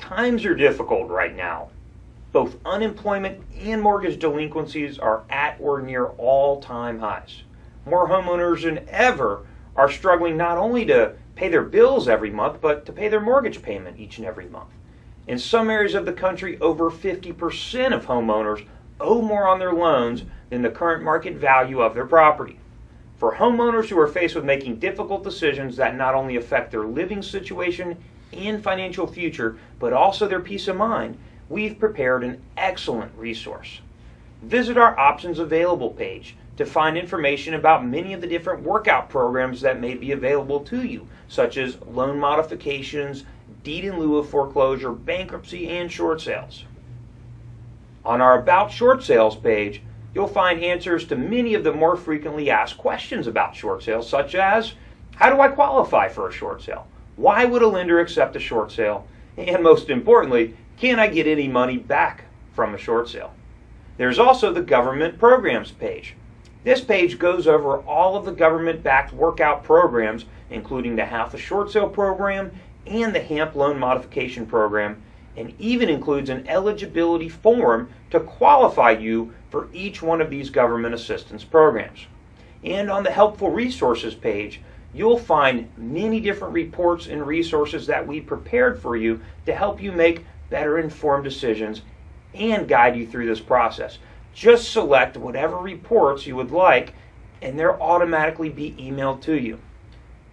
Times are difficult right now. Both unemployment and mortgage delinquencies are at or near all-time highs. More homeowners than ever are struggling not only to pay their bills every month, but to pay their mortgage payment each and every month. In some areas of the country, over 50% of homeowners owe more on their loans than the current market value of their property. For homeowners who are faced with making difficult decisions that not only affect their living situation and financial future, but also their peace of mind, we've prepared an excellent resource. Visit our Options Available page to find information about many of the different workout programs that may be available to you, such as loan modifications, deed in lieu of foreclosure, bankruptcy, and short sales. On our About Short Sales page, you'll find answers to many of the more frequently asked questions about short sales, such as, how do I qualify for a short sale? Why would a lender accept a short sale? And most importantly, can I get any money back from a short sale? There's also the Government Programs page. This page goes over all of the government-backed workout programs, including the Half a Short Sale program and the HAMP Loan Modification program, and even includes an eligibility form to qualify you for each one of these government assistance programs. And on the Helpful Resources page, you'll find many different reports and resources that we prepared for you to help you make better informed decisions and guide you through this process. Just select whatever reports you would like and they'll automatically be emailed to you.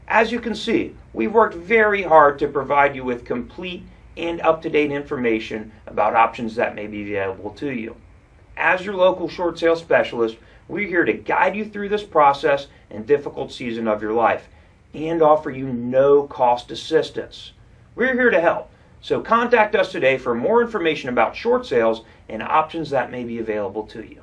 As you can see, we've worked very hard to provide you with complete and up-to-date information about options that may be available to you. As your local short sale specialist, we're here to guide you through this process and difficult season of your life and offer you no cost assistance. We're here to help, so contact us today for more information about short sales and options that may be available to you.